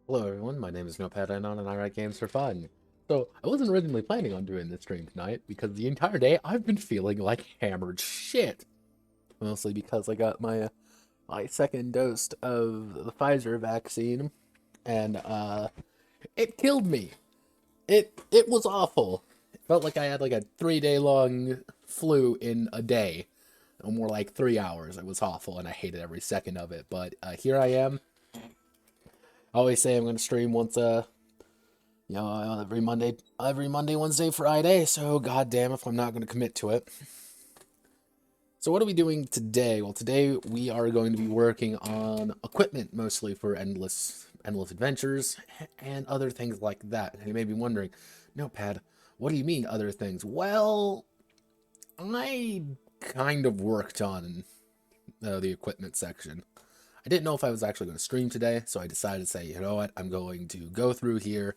Hello everyone, my name is Notepad Anon and I write games for fun. So, I wasn't originally planning on doing this stream tonight because the entire day I've been feeling like hammered shit. Mostly because I got my second dose of the Pfizer vaccine and it killed me. It was awful. It felt like I had like a 3-day long flu in a day. Or more like 3 hours. It was awful and I hated every second of it, but here I am. I always say I'm going to stream once, every Monday, Wednesday, Friday, so goddamn if I'm not going to commit to it. So what are we doing today? Well, today we are going to be working on equipment, mostly for endless adventures, and other things like that. And you may be wondering, Notepad, what do you mean other things? Well, I kind of worked on the equipment section. I didn't know if I was actually going to stream today, so I decided to say, you know what, I'm going to go through here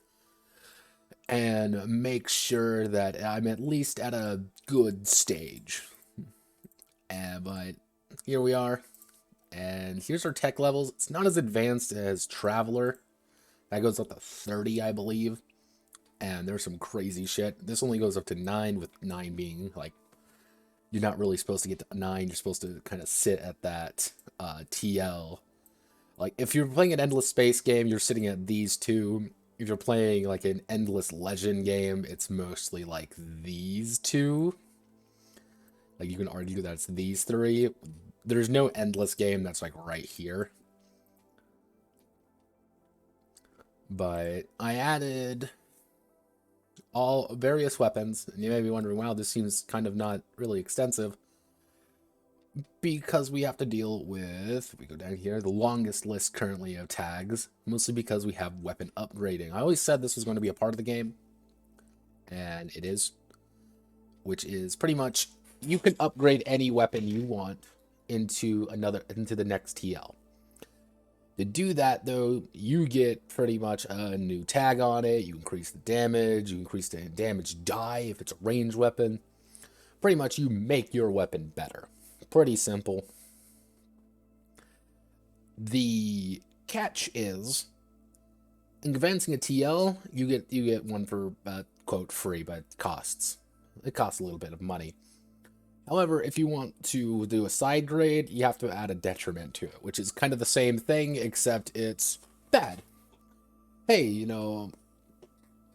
and make sure that I'm at least at a good stage. But here we are. And here's our tech levels. It's not as advanced as Traveler. That goes up to 30, I believe. And there's some crazy shit. This only goes up to 9, with 9 being, like, you're not really supposed to get to 9. You're supposed to kind of sit at that TL. Like, if you're playing an Endless Space game, you're sitting at these 2. If you're playing, like, an Endless Legend game, it's mostly, like, these 2. Like, you can argue that it's these 3. There's no Endless game that's, like, right here. But I added all various weapons, and you may be wondering, wow, this seems kind of not really extensive, because we have to deal with, if we go down here, the longest list currently of tags, mostly because we have weapon upgrading. I always said this was going to be a part of the game, and it is, which is pretty much, you can upgrade any weapon you want into the next TL. To do that, though, you get pretty much a new tag on it. You increase the damage. You increase the damage die if it's a ranged weapon. Pretty much, you make your weapon better. Pretty simple. The catch is, in advancing a TL, you get one for, quote, free, but it costs a little bit of money. However, if you want to do a side grade, you have to add a detriment to it, which is kind of the same thing, except it's bad. Hey, you know,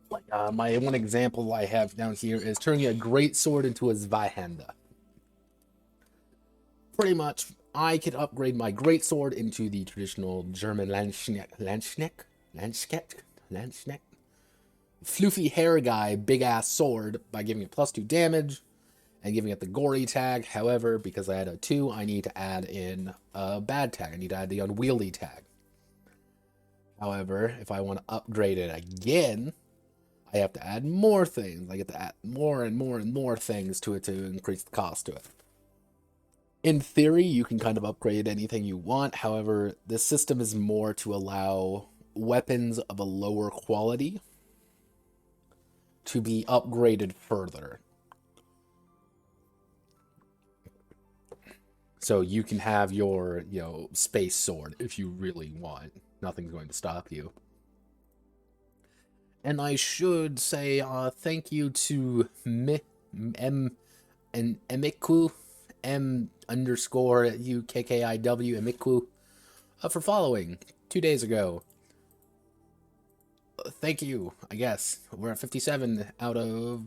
like my one example I have down here is turning a great sword into a Zweihänder. Pretty much, I could upgrade my great sword into the traditional German Landsknecht, floofy hair guy, big ass sword by giving it +2 damage. And giving it the gory tag. However, because I had a 2, I need to add in a bad tag. I need to add the unwieldy tag. However, if I want to upgrade it again, I have to add more things. I get to add more and more and more things to it to increase the cost to it. In theory, you can kind of upgrade anything you want. However, this system is more to allow weapons of a lower quality to be upgraded further. So you can have your, you know, space sword if you really want. Nothing's going to stop you. And I should say thank you to Emiku, M_UKKIW, Emiku, for following 2 days ago. Thank you, I guess. We're at 57 out of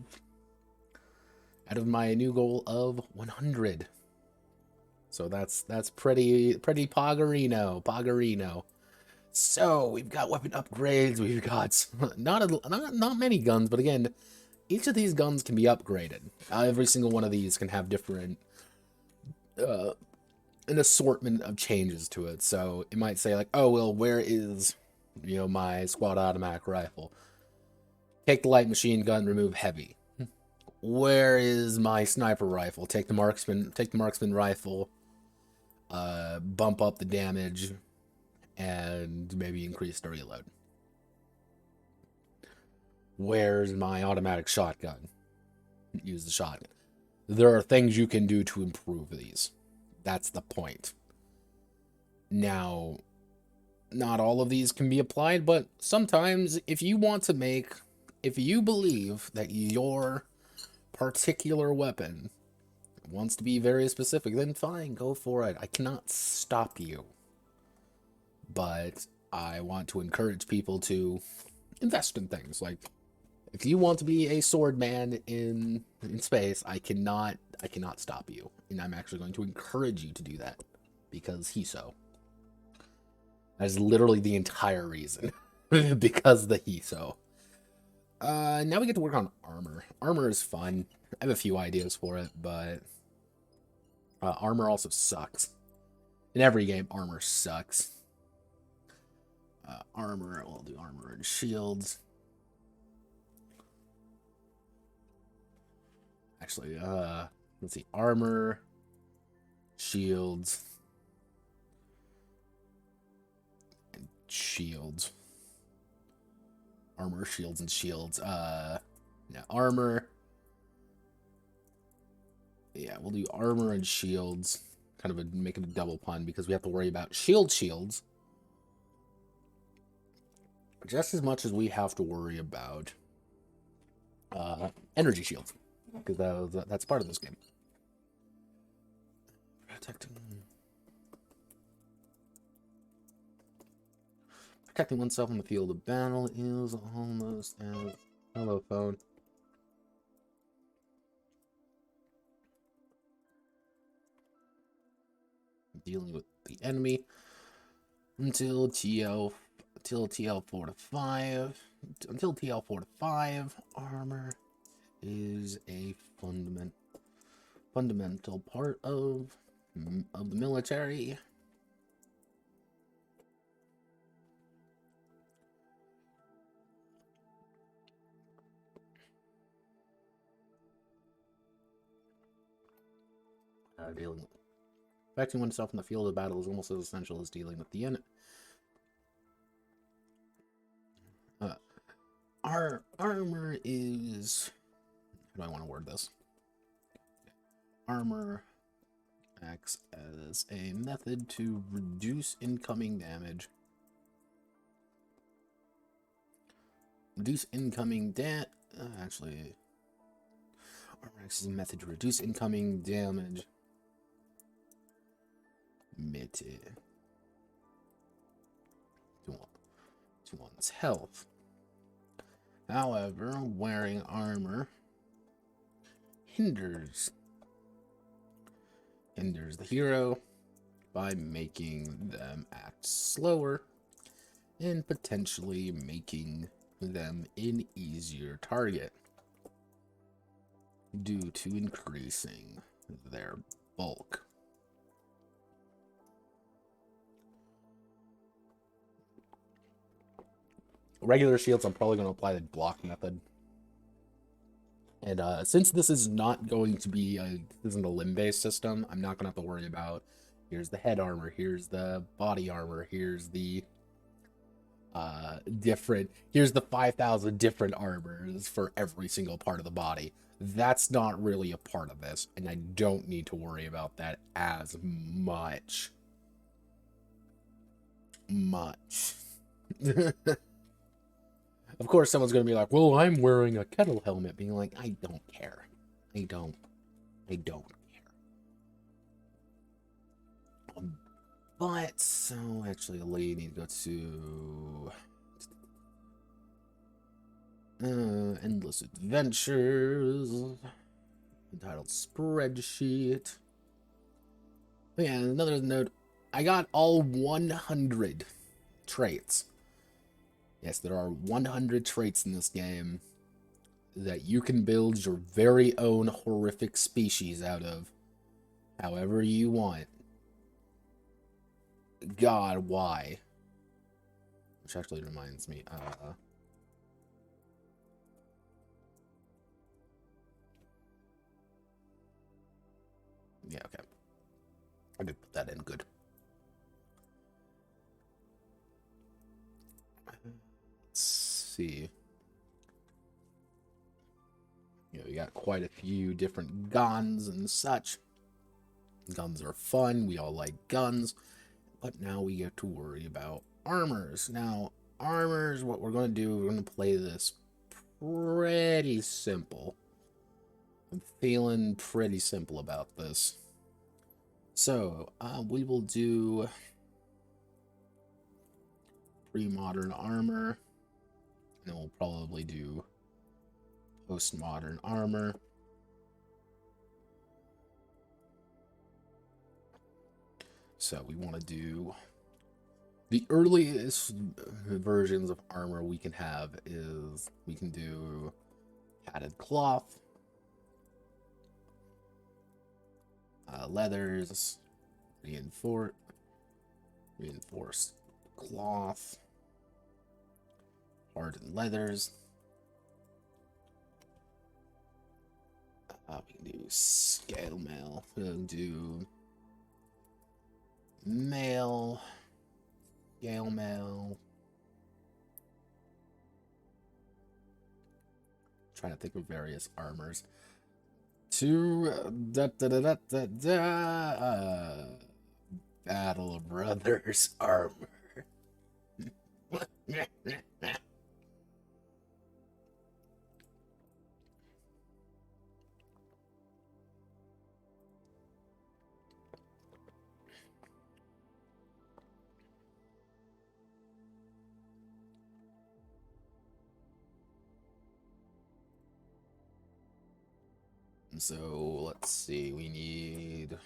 my new goal of 100. So that's pretty Poggerino. So we've got weapon upgrades. We've got not many guns, but again, each of these guns can be upgraded. Every single one of these can have different an assortment of changes to it. So it might say like, oh well, where is, you know, my squad automatic rifle? Take the light machine gun, remove heavy. Where is my sniper rifle? Take the marksman rifle. Bump up the damage, and maybe increase the reload. Where's my automatic shotgun? Use the shotgun. There are things you can do to improve these. That's the point. Now, not all of these can be applied, but sometimes if you believe that your particular weapon wants to be very specific, then fine, go for it. I cannot stop you. But I want to encourage people to invest in things. Like, if you want to be a sword man in space, I cannot stop you. And I'm actually going to encourage you to do that. Because HISO. That is literally the entire reason. Because the HISO. Now we get to work on armor. Armor is fun. I have a few ideas for it, but armor also sucks. In every game, armor sucks. Armor, we'll do armor and shields. Actually, let's see, armor, shields, and shields. Armor, shields, and shields. Yeah, armor. Yeah, we'll do armor and shields. kind of making a double pun because we have to worry about shields just as much as we have to worry about energy shields, because that's part of this game. Protecting oneself in the field of battle is almost as... Hello, phone. Dealing with the enemy until TL 4 to 5. Until TL 4 to 5, armor is a fundamental part of the military. Affecting oneself in the field of battle is almost as essential as dealing with the enemy. Our armor is... How do I want to word this? Armor acts as a method to reduce incoming damage. Actually... Armor acts as a method to reduce incoming damage. To one's health. However, wearing armor hinders the hero by making them act slower and potentially making them an easier target due to increasing their bulk. Regular shields, I'm probably going to apply the block method. And since this is not going to be this isn't a limb-based system, I'm not going to have to worry about here's the head armor, here's the body armor, here's the here's the 5,000 different armors for every single part of the body. That's not really a part of this, and I don't need to worry about that as much. Of course, someone's going to be like, well, I'm wearing a kettle helmet. Being like, I don't care. I don't care. But, so, actually, you need to go to... Endless Adventures. Untitled Spreadsheet. But yeah, another note. I got all 100 traits. Yes, there are 100 traits in this game that you can build your very own horrific species out of however you want. God, why? Which actually reminds me, yeah, okay. I did put that in good. Let's see. You know, we got quite a few different guns and such. Guns are fun. We all like guns. But now we get to worry about armors. Now, armors, what we're going to do, we're going to play this pretty simple. I'm feeling pretty simple about this. So, we will do pre-modern armor. And we'll probably do postmodern armor. So we want to do the earliest versions of armor we can have is we can do padded cloth, leathers, reinforced cloth, hardened leathers. We can do scale mail. We can do mail, scale mail. Trying to think of various armors to Battle Brothers armor. So let's see, we need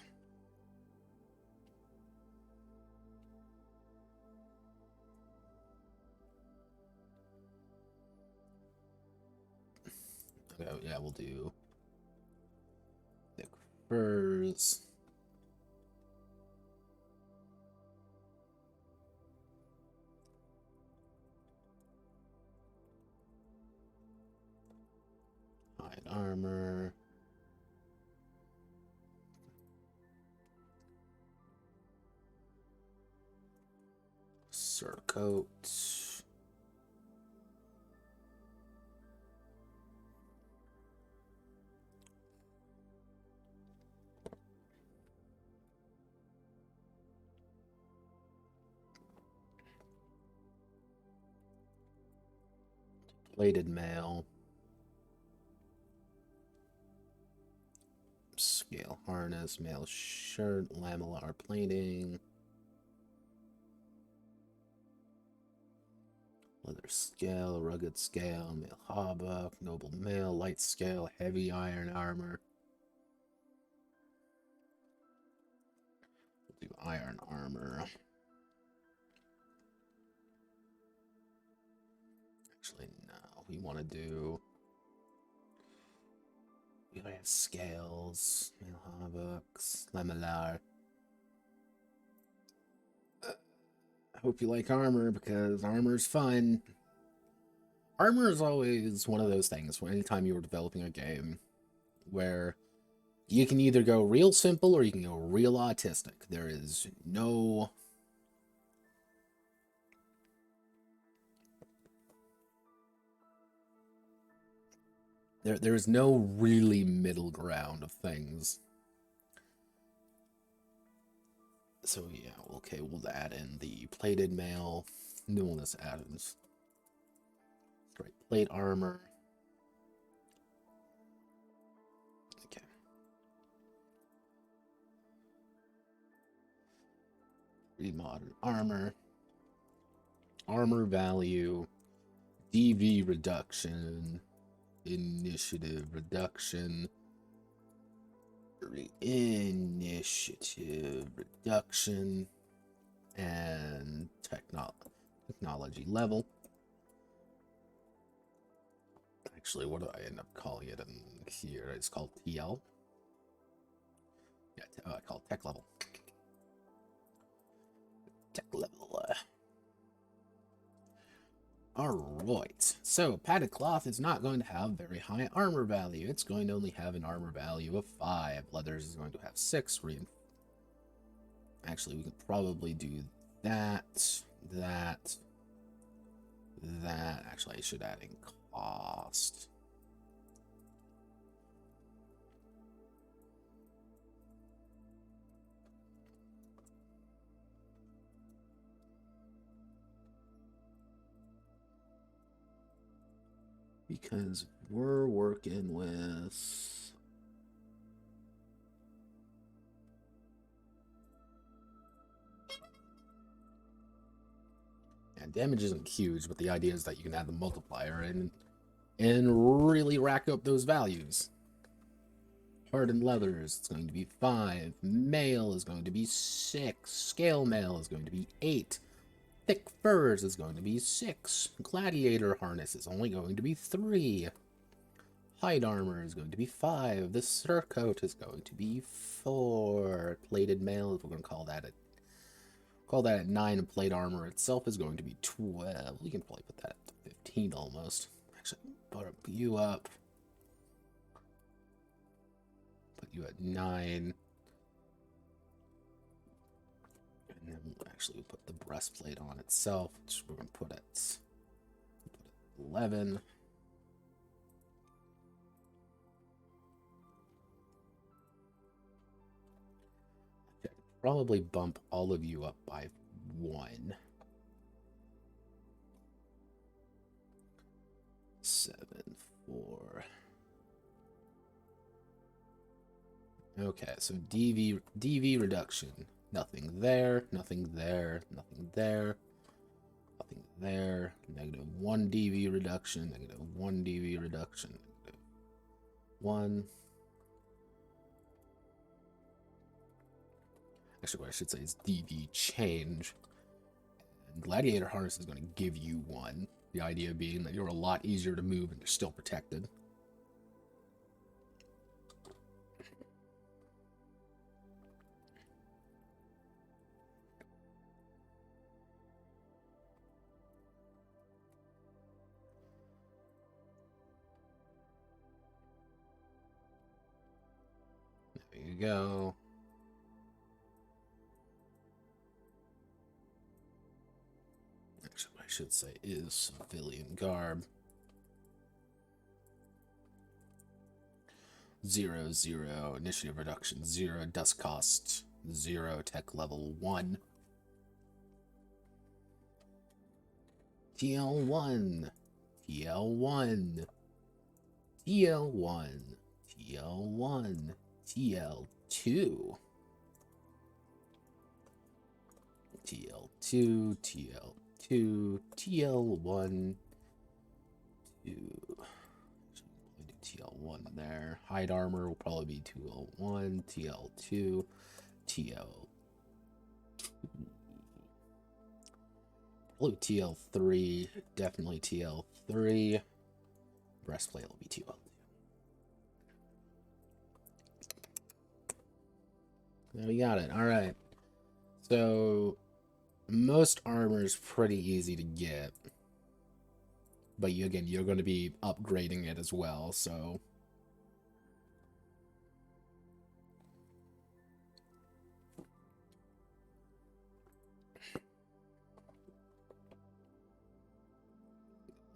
yeah, we'll do thick furs. Hide armor. Surcoat. Plated mail. Scale harness, mail shirt, lamellar plating. Leather scale, rugged scale, mail hauberk, noble mail, light scale, heavy iron armor. We'll do iron armor. Actually, no. We want to do... We gotta have scales, mail hauberks, lamellar. I hope you like armor, because armor's fun. Armor is always one of those things, where anytime you were developing a game, where you can either go real simple or you can go real autistic. There is no... There's no really middle ground of things. So yeah, okay, we'll add in the plated mail. Then we'll just add in straight plate armor. Okay. Remodern armor. Armor value. DV reduction. Initiative reduction. Initiative reduction. And technology level. Actually, what do I end up calling it in here? It's called TL. Yeah, I call it tech level. Tech level. Alright, so padded cloth is not going to have very high armor value. It's going to only have an armor value of 5. Leathers is going to have 6. Actually, we could probably do that. Actually, I should add in cost. Because we're working with... Yeah, damage isn't huge, but the idea is that you can add the multiplier and really rack up those values. Hardened leathers, it's going to be 5. Mail is going to be 6. Scale mail is going to be 8. Thick furs is going to be 6. Gladiator harness is only going to be 3. Hide armor is going to be 5. The surcoat is going to be 4. Plated mail, we're going to call that at 9. And plate armor itself is going to be 12. We can probably put that at 15 almost. Actually, put you up. Put you at 9. And then we'll put the breastplate on itself, which we're going to put at 11. probably bump all of you up by 1. 7, 4. Okay, so DV reduction. Nothing there, nothing there, nothing there, nothing there. -1 DV reduction, -1 DV reduction, -1. Actually, what I should say is DV change. And Gladiator Harness is going to give you 1. The idea being that you're a lot easier to move and you're still protected. There you go. Actually, what I should say is civilian garb. 0, 0, initiative reduction 0, dust cost 0, tech level 1. TL1, TL1, TL1, TL1, TL2, TL2, TL2, TL1, 2. TL1 there. Hide armor will probably be TL1, TL2, TL. Probably TL3, definitely TL3. Breastplate will be TL2. There we got it. All right. So most armor is pretty easy to get. But again, you're going to be upgrading it as well, so...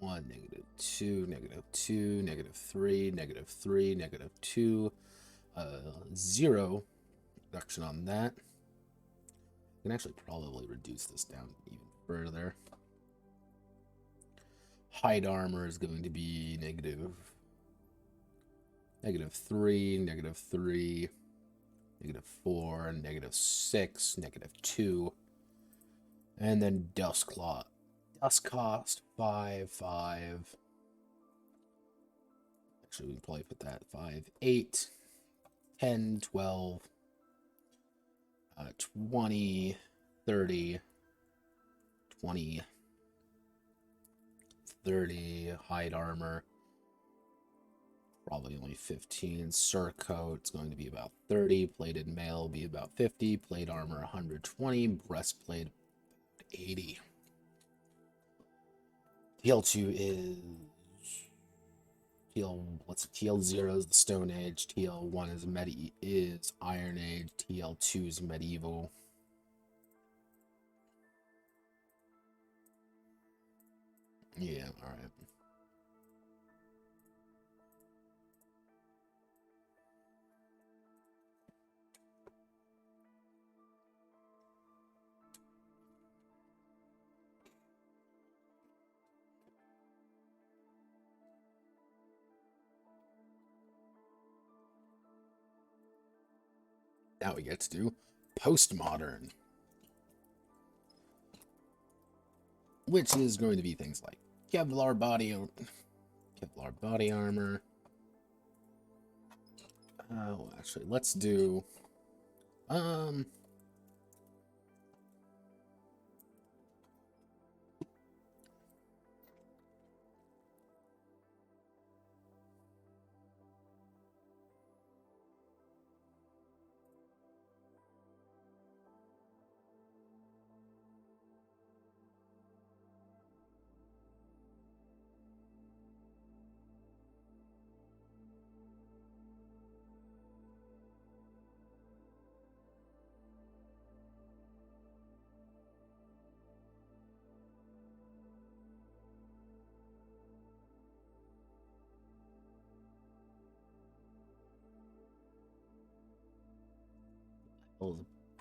-1, -2, -2, -3, -3, -2, 0 reduction on that. I can actually probably reduce this down even further. Hide armor is going to be -3, -3, -4, -6, -2. And then dust cost 5, 5. Actually, we can probably put that 5, 8, 10, 12, 20, 30, 20, 30, hide armor, probably only 15, surcoat, it's going to be about 30, plated mail will be about 50, plate armor 120, breastplate 80. TL2 is TL0 is the Stone Age, TL1 is Iron Age, TL2 is medieval. Yeah, all right. Now we get to do postmodern, which is going to be things like Kevlar body armor. Oh, actually, let's do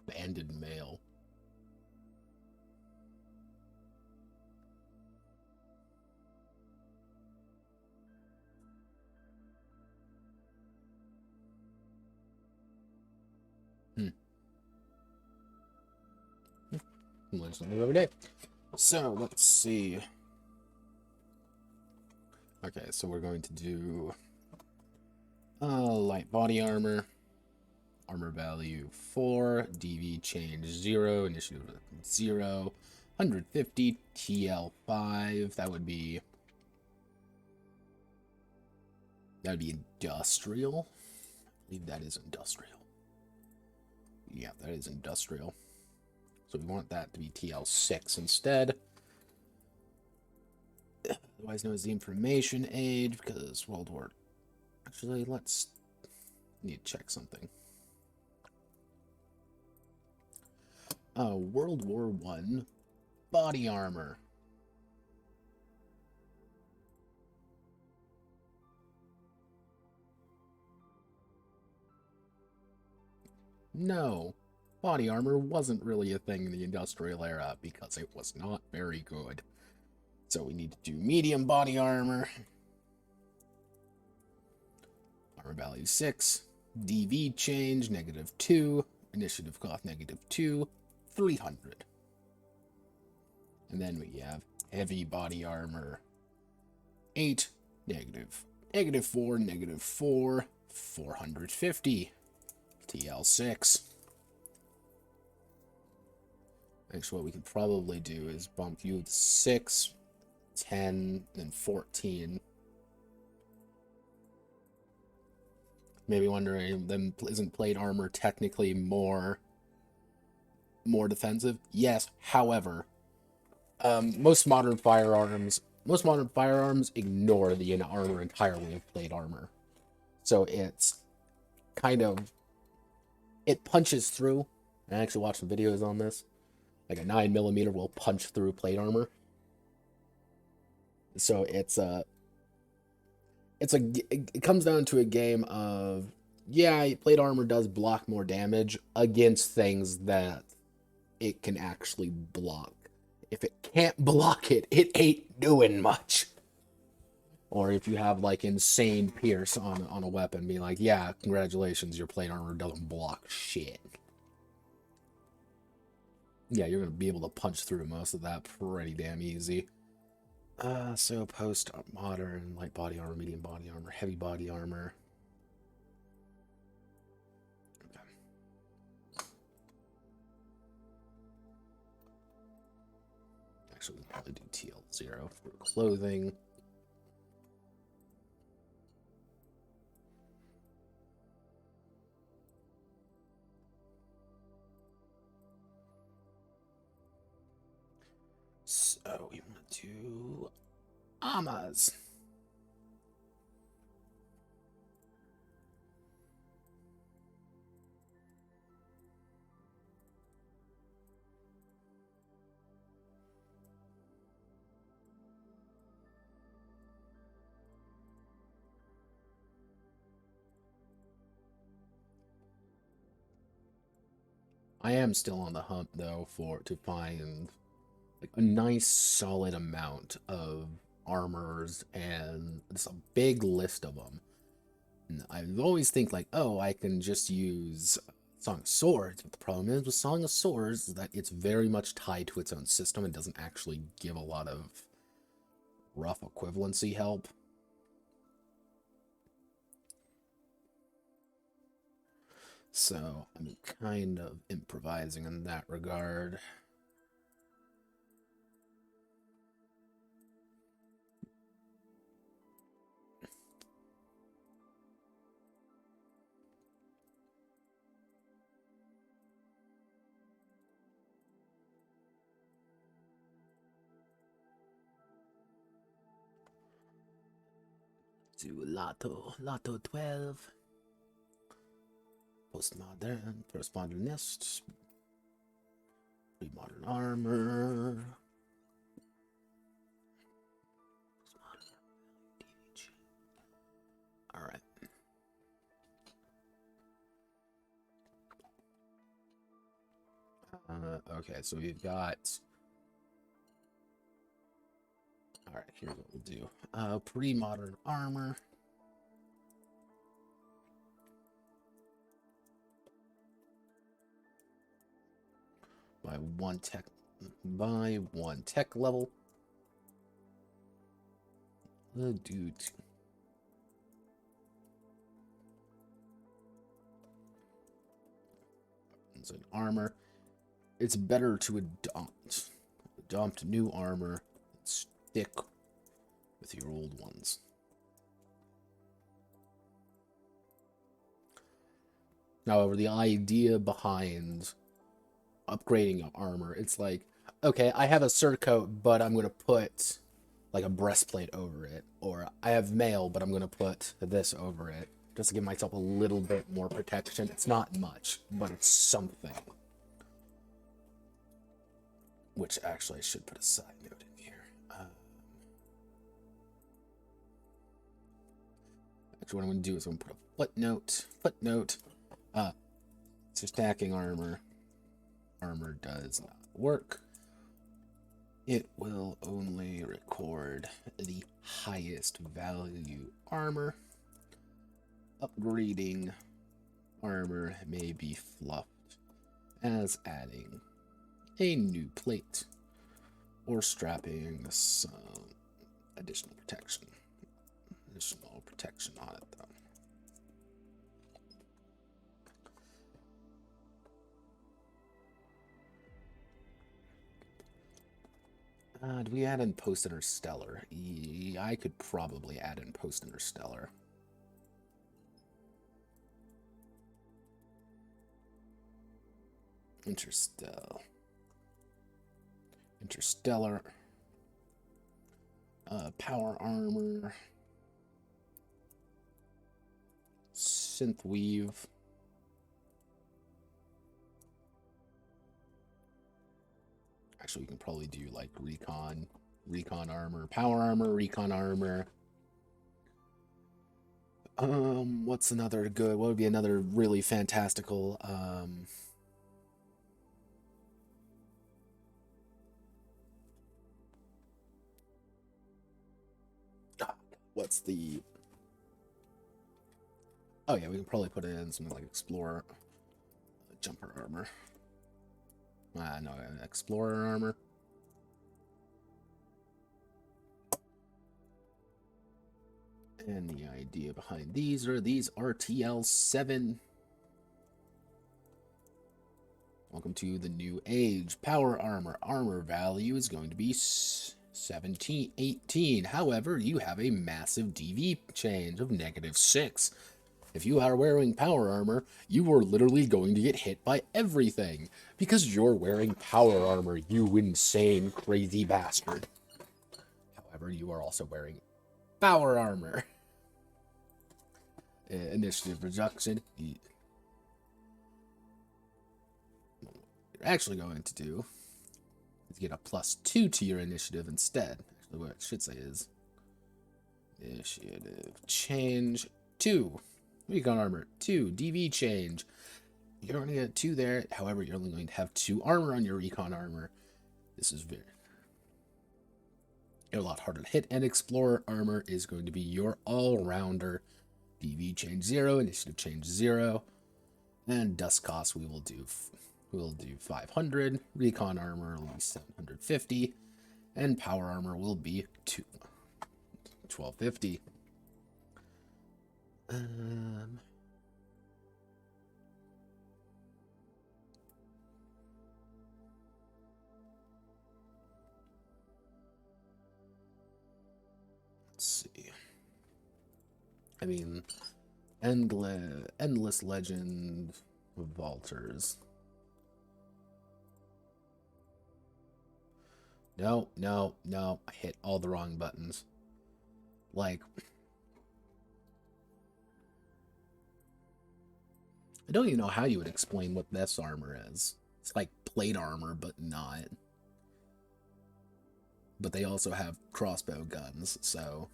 Banded male. Learn something every day. So let's see. Okay, so we're going to do light body armor. Armor value 4, DV change 0, initiative 0, 150 TL 5. That would be industrial. I believe that is industrial. Yeah, that is industrial. So we want that to be TL 6 instead. Otherwise known as the information age, because World War. Actually, let's need to check something. World War I body armor. No, body armor wasn't really a thing in the industrial era because it was not very good. So we need to do medium body armor. Armor value 6, DV change -2, initiative cost -2, 300. And then we have heavy body armor 8, -4, -4, 450. TL 6. Actually, what we could probably do is bump you to 6, 10, and 14. Maybe wondering, then isn't plate armor technically more defensive? Yes. However, most modern firearms ignore the armor entirely of plate armor. So it's kind of, it punches through. I actually watched some videos on this. Like a 9mm will punch through plate armor. So it comes down to a game of, yeah, plate armor does block more damage against things that it can actually block. If it can't block it, it ain't doing much. Or if you have like insane pierce on a weapon, be like, yeah, congratulations, your plate armor doesn't block shit. Yeah, you're gonna be able to punch through most of that pretty damn easy. So post modern, light body armor, medium body armor, heavy body armor. Okay. Actually, we'll probably do TL0 for clothing. So we want to do Armories. I am still on the hunt though to find like a nice solid amount of armors and just a big list of them. And I always think like, oh, I can just use Song of Swords, but the problem is with Song of Swords is that it's very much tied to its own system and doesn't actually give a lot of rough equivalency help. So I'm kind of improvising in that regard. Do Lotto 12. Postmodern, postmodernist, pre-modern armor. All right. Okay, so we've got... Alright, here's what we'll do. Pre-modern armor. By one tech level. Dude. It's an armor. It's better to adopt new armor and stick with your old ones. However, the idea behind upgrading armor, it's like, okay, I have a surcoat, but I'm going to put like a breastplate over it. Or I have mail, but I'm going to put this over it. Just to give myself a little bit more protection. It's not much, but it's something. Which actually I should put a side note in here. Actually, what I'm going to do is I'm going to put a footnote. So stacking armor. Armor does not work. It will only record the highest value armor. Upgrading armor may be fluffed as adding a new plate or strapping some additional protection. Additional protection on it, though. Do we add in post interstellar? I could probably add in post interstellar. Interstellar. Power armor. Synth weave. Actually, we can probably do like recon armor, power armor, recon armor. What's another good? What would be another really fantastical? What's the? Oh yeah, we can probably put in something like explorer, jumper armor. No, explorer armor. And the idea behind these are TL7. Welcome to the new age. Power armor. Armor value is going to be 1718. However, you have a massive DV change of -6. If you are wearing power armor, you are literally going to get hit by everything. Because you're wearing power armor, you insane, crazy bastard. However, you are also wearing power armor. Initiative reduction. What you're actually going to do is get a +2 to your initiative instead. Actually, what I should say is initiative change 2. Recon armor 2. DV change. You're going to get 2 there. However, you're only going to have 2 armor on your recon armor. This is a lot harder to hit. And explorer armor is going to be your all-rounder. DV change 0, initiative change 0, and dust cost we'll do 500. Recon armor will be 750, and power armor will be 1250. Let's see. I mean, endless legend of vaulters. No, I hit all the wrong buttons. Like, I don't even know how you would explain what this armor is. It's like plate armor, but not. But they also have crossbow guns, so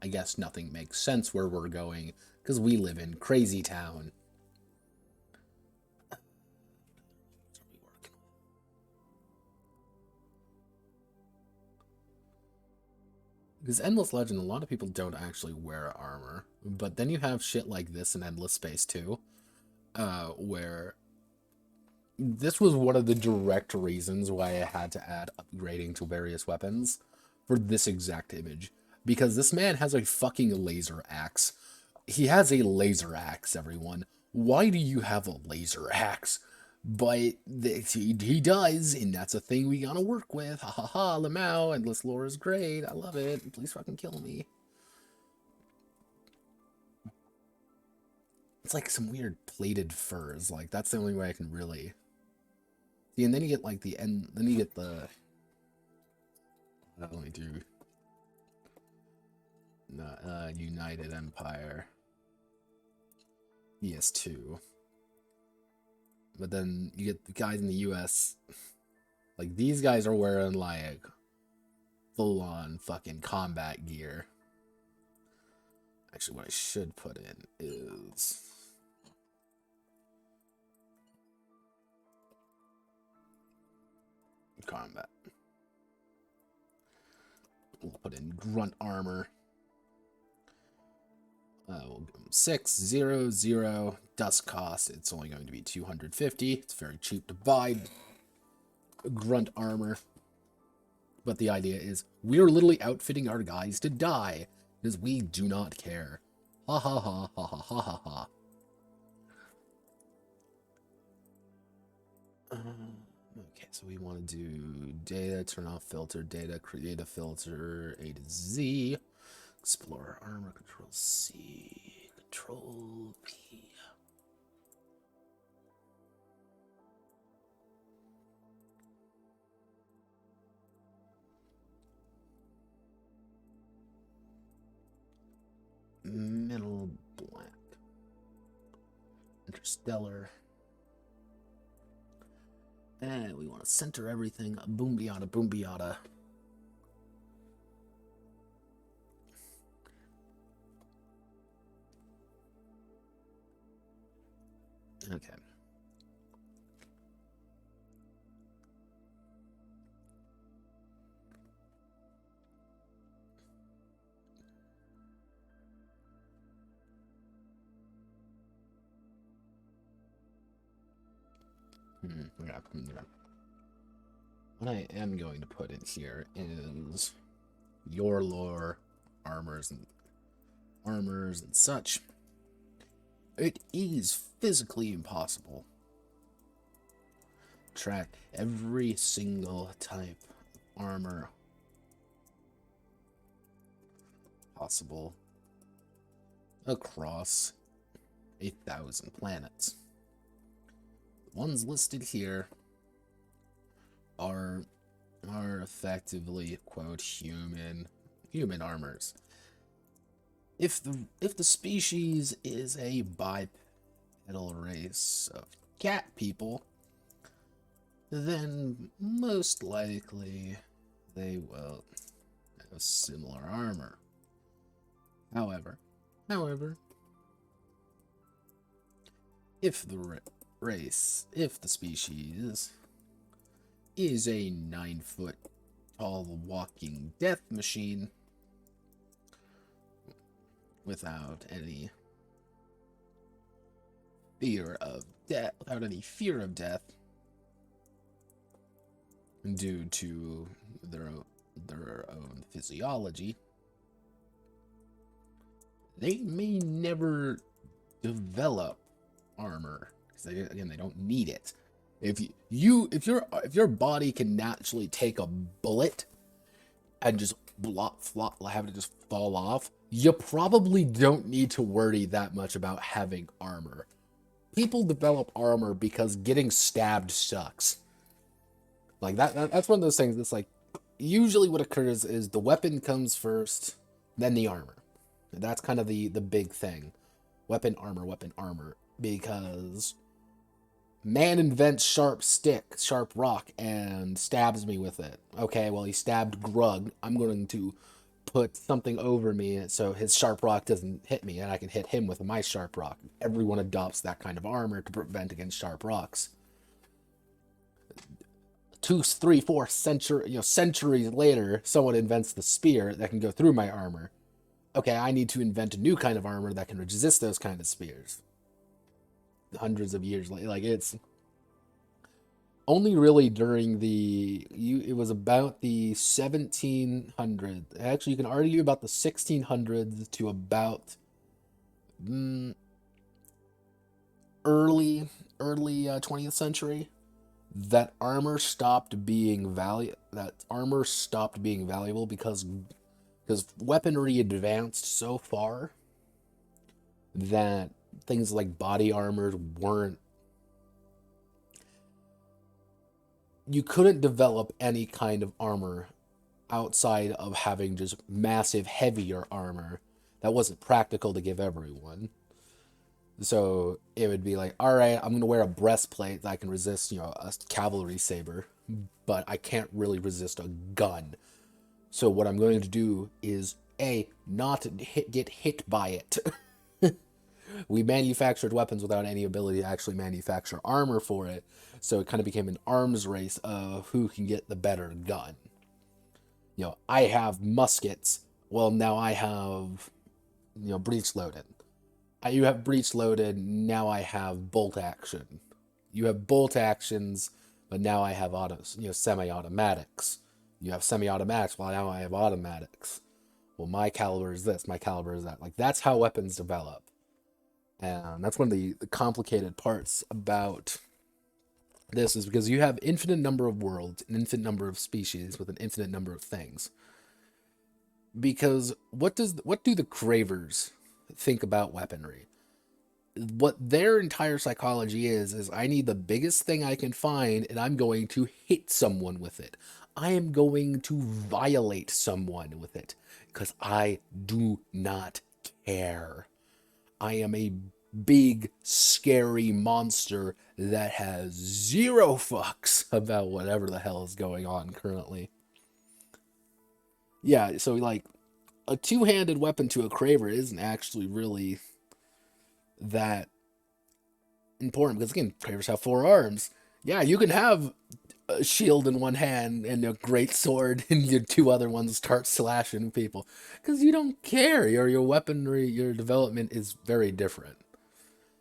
I guess nothing makes sense where we're going, because we live in Crazy Town. Because Endless Legend, a lot of people don't actually wear armor. But then you have shit like this in Endless Space too, where this was one of the direct reasons why I had to add upgrading to various weapons for this exact image. Because this man has a fucking laser axe. He has a laser axe, everyone. Why do you have a laser axe? But he does, and that's a thing we gotta work with. Ha ha ha, Lamau, Endless Lore is great. I love it. Please fucking kill me. It's like some weird plated furs. Like, that's the only way I can really... See, and then you get, like, the end... Then you get the... Let me do... United Empire. ES2. But then you get the guys in the US... Like, these guys are wearing, like, full-on fucking combat gear. Actually, what I should put in is... combat. We'll put in grunt armor. We'll give them 600 dust cost. It's only going to be 250. It's very cheap to buy grunt armor. But the idea is we're literally outfitting our guys to die because we do not care. Ha ha ha ha ha ha ha ha. Okay, so we want to do data, turn off filter, data, create a filter, A to Z, explore armor, control C, control P. Middle black. Interstellar. And we want to center everything. Boom biata, boom biata. Okay. Yeah. What I am going to put in here is your lore, armors and such. It is physically impossible to track every single type of armor possible across 1,000 planets. The ones listed here are effectively, quote, human armors. If the species is a bipedal race of cat people, then most likely they will have similar armor. However, if the species is a 9-foot tall walking death machine without any fear of death, due to their own physiology, they may never develop armor because they don't need it. If your body can naturally take a bullet and just have it just fall off, you probably don't need to worry that much about having armor. People develop armor because getting stabbed sucks. Like that's one of those things that's like, usually what occurs is the weapon comes first, then the armor. That's kind of the big thing. Weapon, armor, because man invents sharp rock, and stabs me with it. Okay, well, he stabbed Grug. I'm going to put something over me so his sharp rock doesn't hit me, and I can hit him with my sharp rock. Everyone adopts that kind of armor to prevent against sharp rocks. 2, 3, 4 centuries later, someone invents the spear that can go through my armor. Okay, I need to invent a new kind of armor that can resist those kind of spears. Hundreds of years later, like, it's only really during it was about the 1700s. Actually, you can argue about the 1600s to about early 20th century that armor stopped being valuable because weaponry advanced so far that things like body armor weren't. You couldn't develop any kind of armor outside of having just massive, heavier armor that wasn't practical to give everyone. So it would be like, all right, I'm going to wear a breastplate that I can resist, a cavalry saber, but I can't really resist a gun. So what I'm going to do is, not get hit by it. We manufactured weapons without any ability to actually manufacture armor for it. So it kind of became an arms race of who can get the better gun. I have muskets. Well, now I have, breech loaded. You have breech loaded. Now I have bolt action. You have bolt actions, but now I have semi-automatics. You have semi-automatics. Well, now I have automatics. Well, my caliber is this. My caliber is that. Like, that's how weapons develop. And that's one of the complicated parts about this, is because you have infinite number of worlds, an infinite number of species with an infinite number of things. Because what do the cravers think about weaponry? What their entire psychology is I need the biggest thing I can find, and I'm going to hit someone with it. I am going to violate someone with it, because I do not care. I am a big, scary monster that has zero fucks about whatever the hell is going on currently. Yeah, so, like, a two-handed weapon to a craver isn't actually really that important, because, again, cravers have 4 arms. Yeah, you can have a shield in one hand and a great sword, and your 2 other ones start slashing people, because you don't care. Your weaponry, your development is very different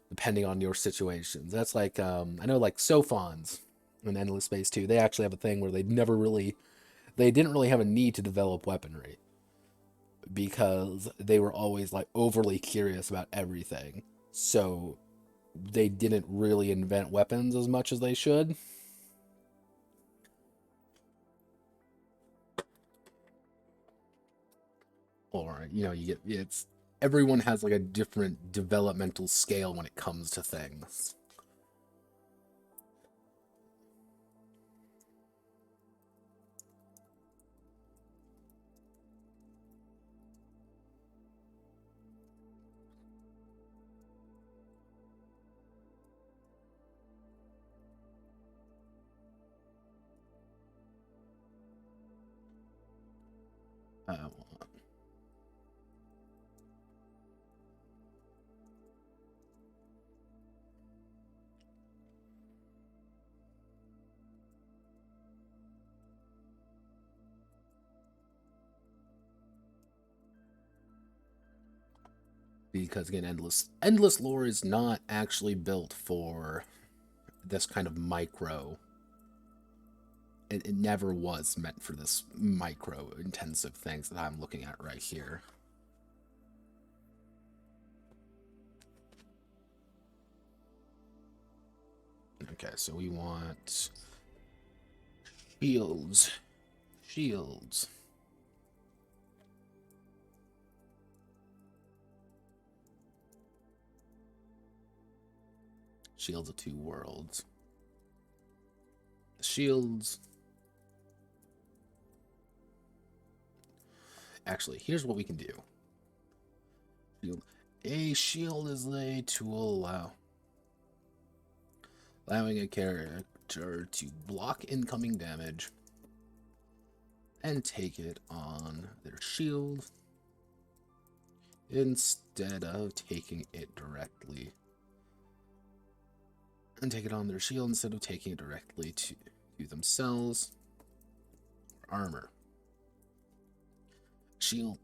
depending on your situations. That's like, I know, like, Sophons in Endless Space 2, they actually have a thing where they didn't really have a need to develop weaponry, because they were always, like, overly curious about everything. So they didn't really invent weapons as much as they should. Or, everyone has, like, a different developmental scale when it comes to things. Because, again, endless lore is not actually built for this kind of micro. It never was meant for this micro intensive things that I'm looking at right here. Okay, so we want shields. Shields. Shields of 2 worlds. Shields. Actually, here's what we can do. A shield is laid to allowing a character to block incoming damage and take it on their shield instead of taking it directly. And take it on their shield instead of taking it directly to to themselves. Armor. Shield.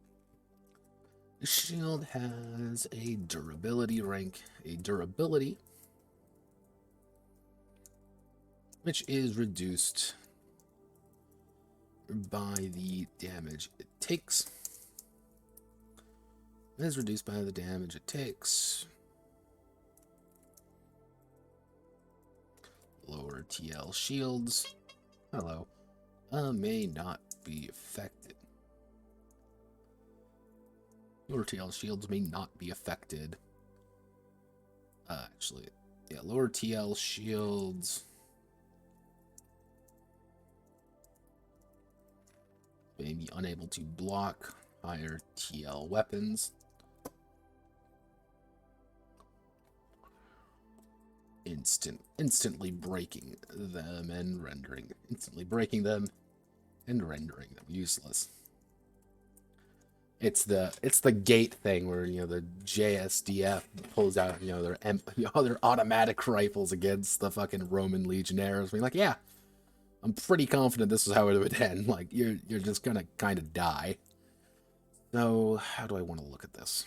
The shield has a durability rank. A durability which is reduced by the damage it takes. It is reduced by the damage it takes. Lower TL shields. Hello. May not be affected. Lower TL shields may not be affected. Actually, yeah, lower TL shields may be unable to block higher TL weapons. Instantly breaking them and rendering them useless. It's the gate thing where, you know, the JSDF pulls out, you know, their automatic rifles against the fucking Roman legionnaires. We're like, yeah, I'm pretty confident this is how it would end. Like, you're just gonna kind of die. So, how do I want to look at this?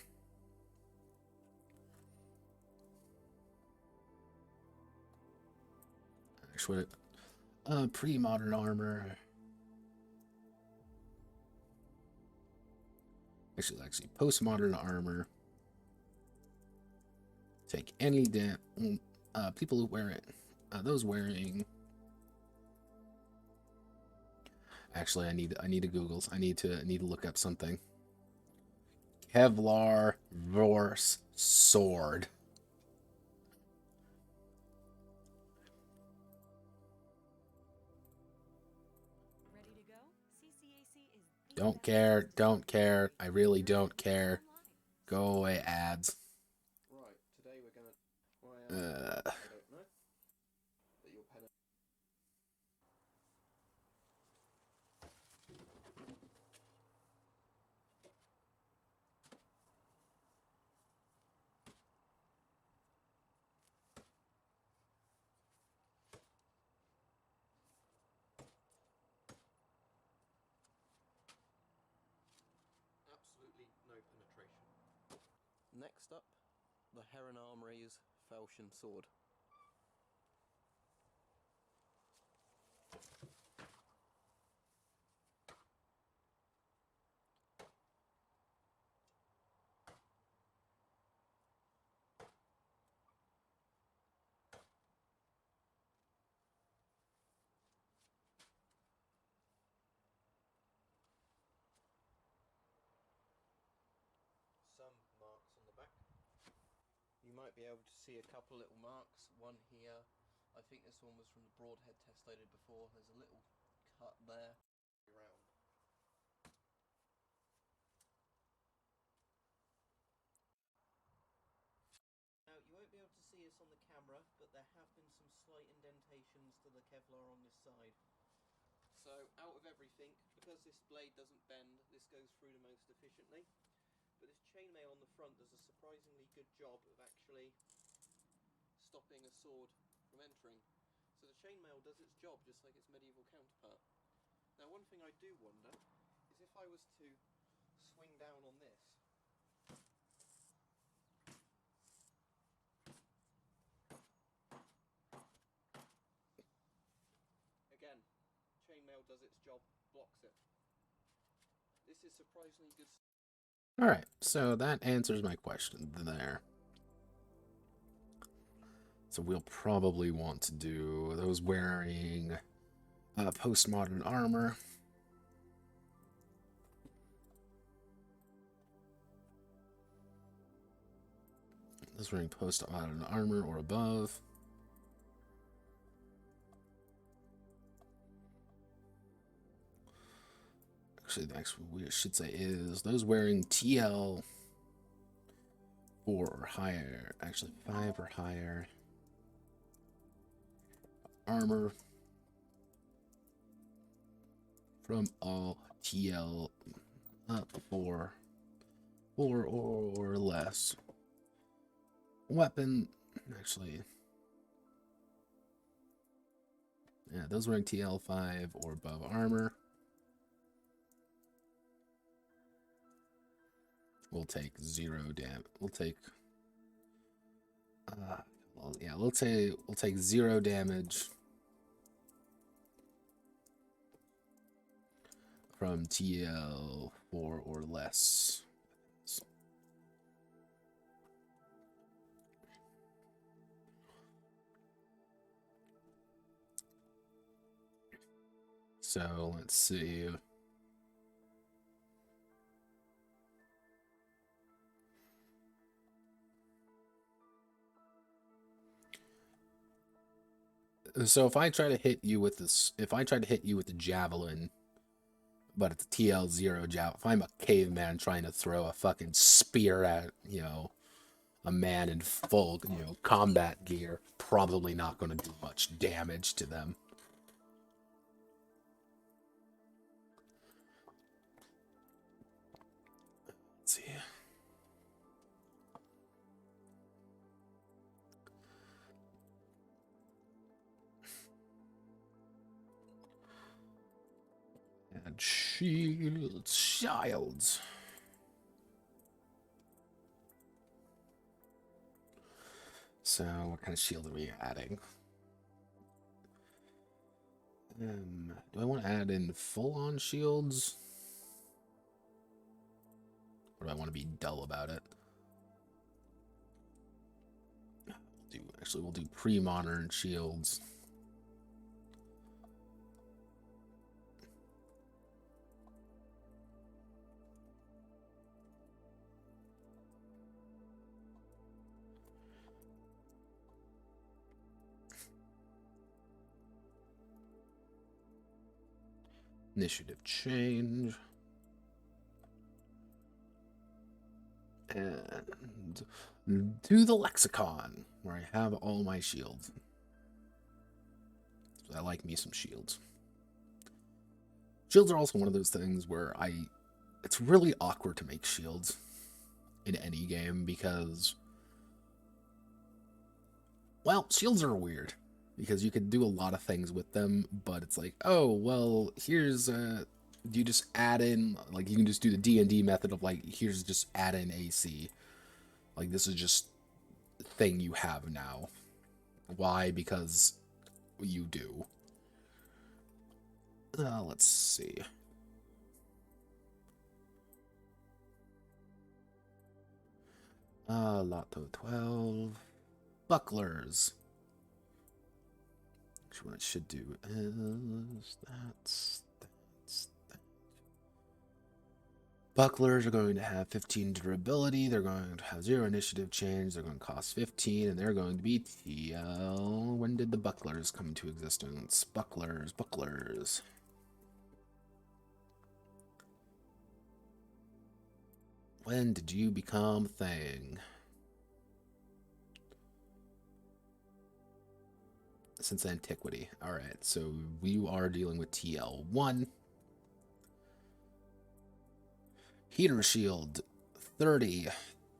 Actually, pre-modern armor. Actually, postmodern armor. Take any people who wear it. Those wearing. Actually, I need to Google. I need to look up something. Kevlar Vorse sword. Ready to go? CCAC is Don't care. I really don't care. Go away, ads. Right, today we're gonna. I don't know. But your pen. Absolutely no penetration. Next up, the Heron Armories Falchion sword. Some marks on the back. You might be able to see a couple little marks. One here. I think this one was from the broadhead test I did before. There's a little cut there. Around. Now, you won't be able to see this on the camera, but there have been some slight indentations to the Kevlar on this side. So, out of everything, because this blade doesn't bend, this goes through the most efficiently. But this chainmail on the front does a surprisingly good job of actually stopping a sword from entering. So the chainmail does its job just like its medieval counterpart. Now, one thing I do wonder is if I was to swing down on this. Again, chainmail does its job, blocks it. This is surprisingly good. Alright, so that answers my question there. So we'll probably want to do those wearing postmodern armor. Those wearing postmodern armor or above. Actually, the next one we should say is those wearing TL 4 or higher. Actually, 5 or higher. Armor from all TL 4 or less. Weapon, actually, Yeah, those wearing TL5 or above armor will take 0 damage. We'll take well, yeah, we'll take 0 damage from TL4 or less. So let's see. So if I try to hit you with this, if I try to hit you with the javelin, but it's a TL0 javelin, if I'm a caveman trying to throw a fucking spear at, you know, a man in full, you know, combat gear, probably not going to do much damage to them. Let's see. And shields. So what kind of shield are we adding? Do I want to add in full-on shields? Or do I want to be dull about it? We'll do pre-modern shields. Initiative change. And do the lexicon, where I have all my shields. I like me some shields. Shields are also one of those things where it's really awkward to make shields in any game because, well, shields are weird because you can do a lot of things with them, but it's like, oh, well, here's you just add in, like, you can just do the D&D method of, like, here's just add in AC. Like, this is just a thing you have now. Why? Because you do. Let's see. Lotto 12. Bucklers. Actually, what it should do is that. Bucklers are going to have 15 durability. They're going to have 0 initiative change. They're going to cost 15, and they're going to be TL. When did the bucklers come into existence? Bucklers. When did you become a thing? Since antiquity. Alright, so we are dealing with TL1. Heater shield, 30.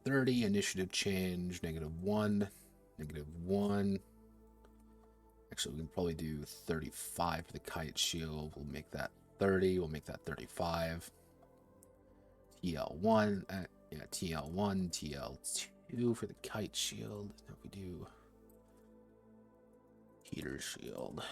30 initiative change, -1. -1. Actually, we can probably do 35 for the kite shield. We'll make that 30. We'll make that 35. TL1. Yeah, TL1, TL2 for the kite shield. Now we do heater shield.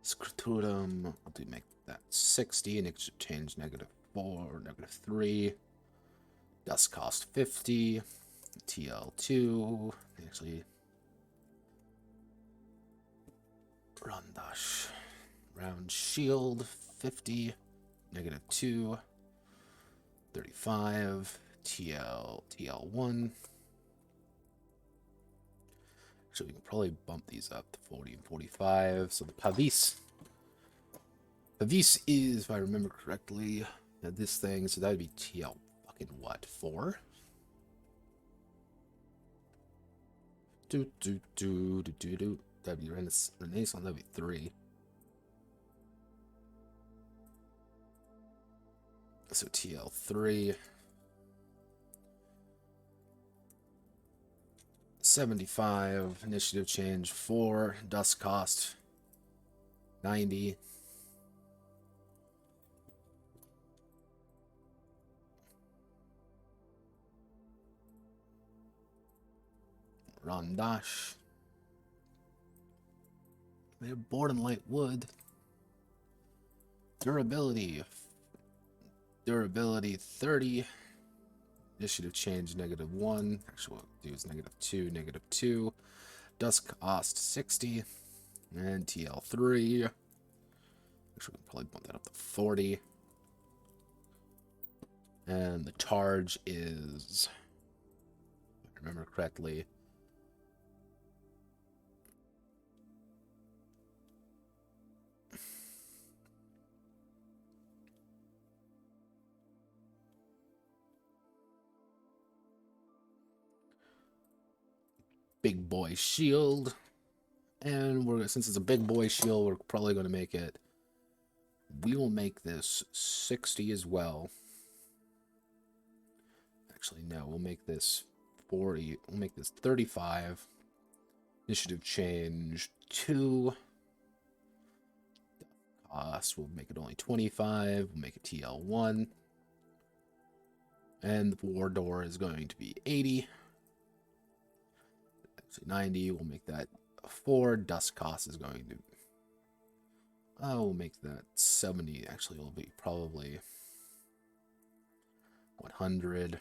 Scrotum, I'll do make that 60, and it change -4, -3. Dust cost 50. TL2, actually, Randash. Round shield, 50. -2. 35. TL1. So we can probably bump these up to 40 and 45. So the Pavis. Pavis is, if I remember correctly, this thing, so that would be TL fucking what, 4? That'd be Renaissance, that'd be 3. So TL3. 75. Initiative change 4. Dust cost 90. Rondash. Made of board and light wood. Durability. Durability 30. Initiative change -1. Actually, what we'll do is -2, -2. Dust cost 60. And TL3. Actually, we'll probably bump that up to 40. And the charge is, if I remember correctly, big boy shield. And since it's a big boy shield, we're probably going to make it, we will make this 60 as well. Actually, no, we'll make this 40. We'll make this 35. Initiative change 2. Cost, we'll make it only 25. We'll make it TL1. And the war door is going to be 80. Actually, 90. We'll make that 4. Dust cost is going to, we'll make that 70. Actually, it'll be probably 100.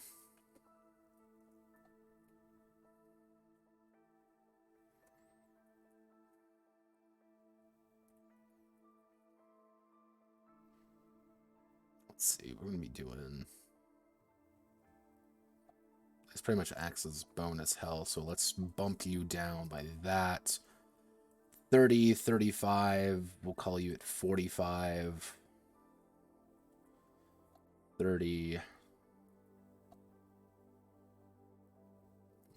Let's see, we're going to be doing, this pretty much acts as bonus health, so let's bump you down by that. 30, 35, we'll call you at 45. 30.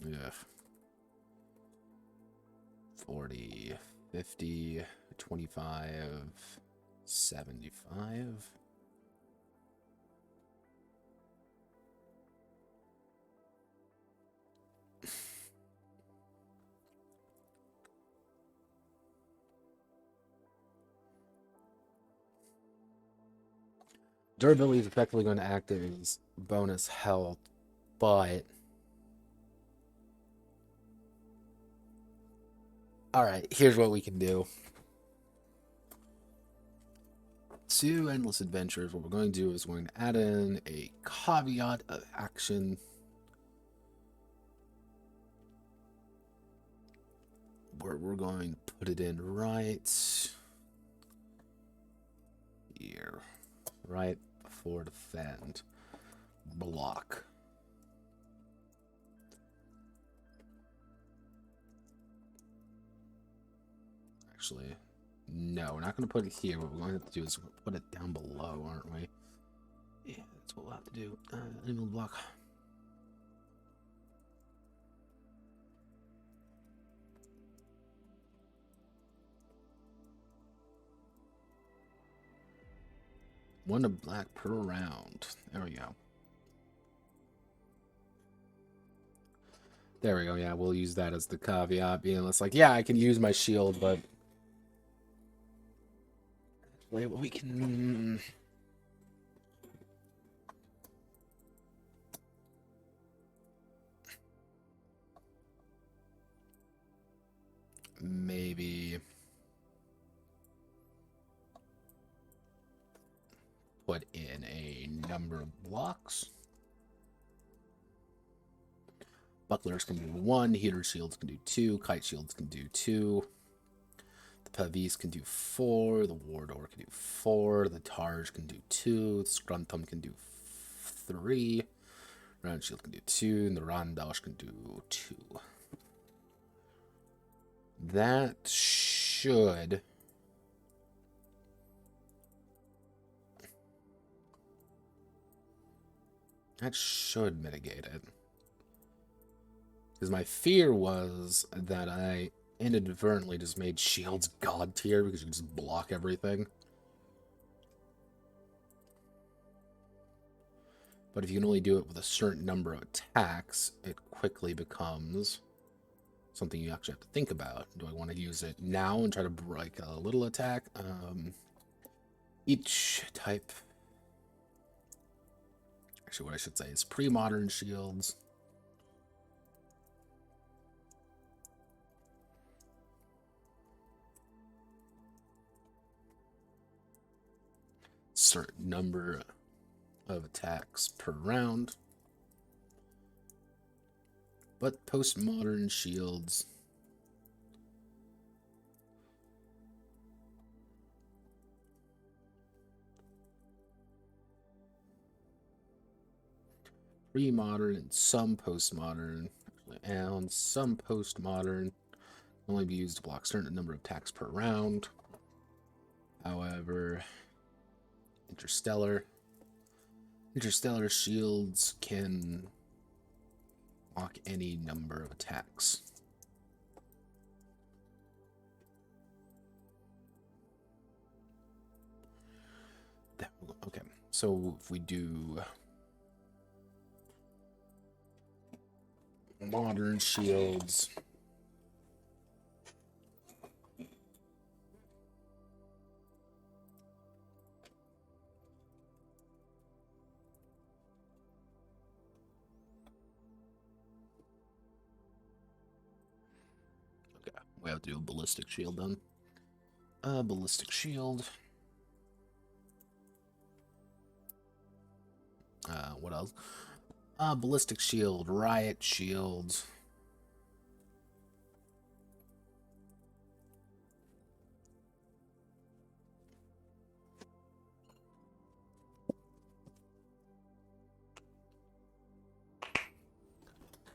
Yeah. 40, 50, 25, 75. Durability is effectively going to act as bonus health, but alright, here's what we can do. 2 endless adventures. What we're going to do is we're going to add in a caveat of action where we're going to put it in right here, right before defend block. Actually, no, we're not going to put it here. What we're going to have to do is put it down below, aren't we? Yeah, that's what we'll have to do. Animal block. One of black per round. There we go. There we go. Yeah, we'll use that as the caveat, being less like, yeah, I can use my shield, but wait, we can. Maybe put in a number of blocks. Bucklers can do 1, heater shields can do 2, kite shields can do 2, the pavis can do 4, the war door can do 4, the targe can do 2, the scruntum can do 3, round shield can do 2, and the rondosh can do 2. That should mitigate it. Because my fear was that I inadvertently just made shields god tier because you can just block everything. But if you can only do it with a certain number of attacks, it quickly becomes something you actually have to think about. Do I want to use it now and try to break a little attack? Each type... Actually, what I should say is pre-modern shields. Certain number of attacks per round. But postmodern shields pre-modern and some postmodern, and some postmodern only be used to block certain number of attacks per round. However, interstellar shields can block any number of attacks. Okay, so if we do modern shields, we have to do a ballistic shield then. Ballistic shield. What else? Ballistic shield, riot shields.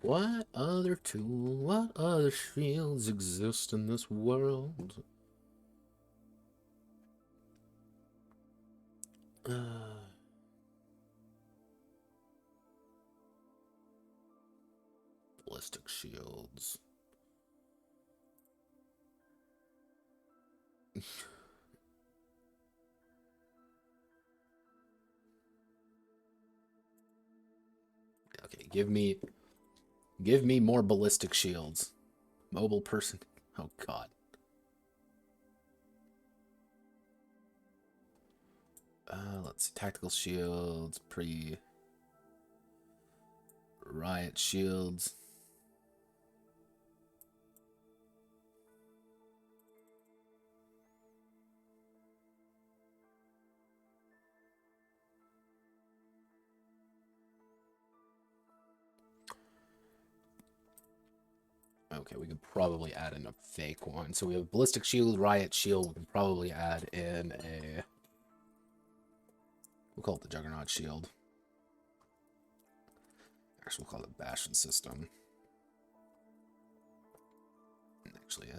What other shields exist in this world? Ballistic shields. Okay, give me more ballistic shields. Mobile person. Oh god. Let's see. Tactical shields, riot shields. Okay, we could probably add in a fake one. So we have ballistic shield, riot shield. We can probably add in a... We'll call it the Juggernaut shield. Actually, we'll call it Bastion system. Actually,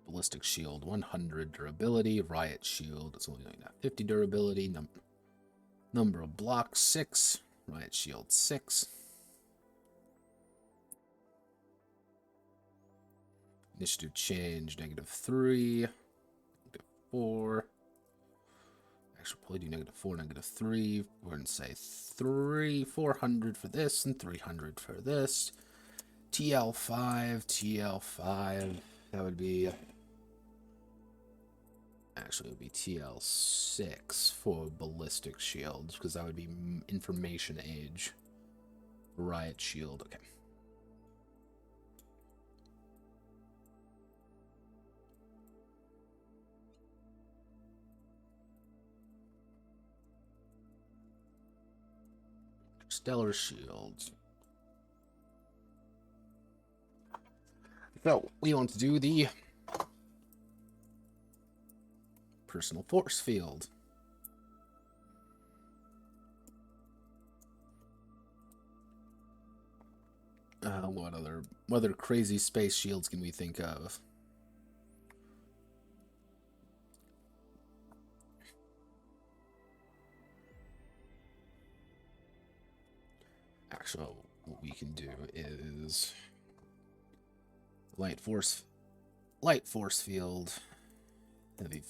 ballistic shield, 100 durability. Riot shield, it's only going to have 50 durability. Number of blocks, 6. Riot shield, 6. Initiative change, -3. -4. Actually, probably do -4, -3. We're going to say 400 for this and 300 for this. TL5. That would be... Actually, it would be TL6 for ballistic shields, because that would be information age. Riot shield, okay. Stellar shields. So, we want to do the personal force field. what other crazy space shields can we think of? Actually, what we can do is light force field, heavy.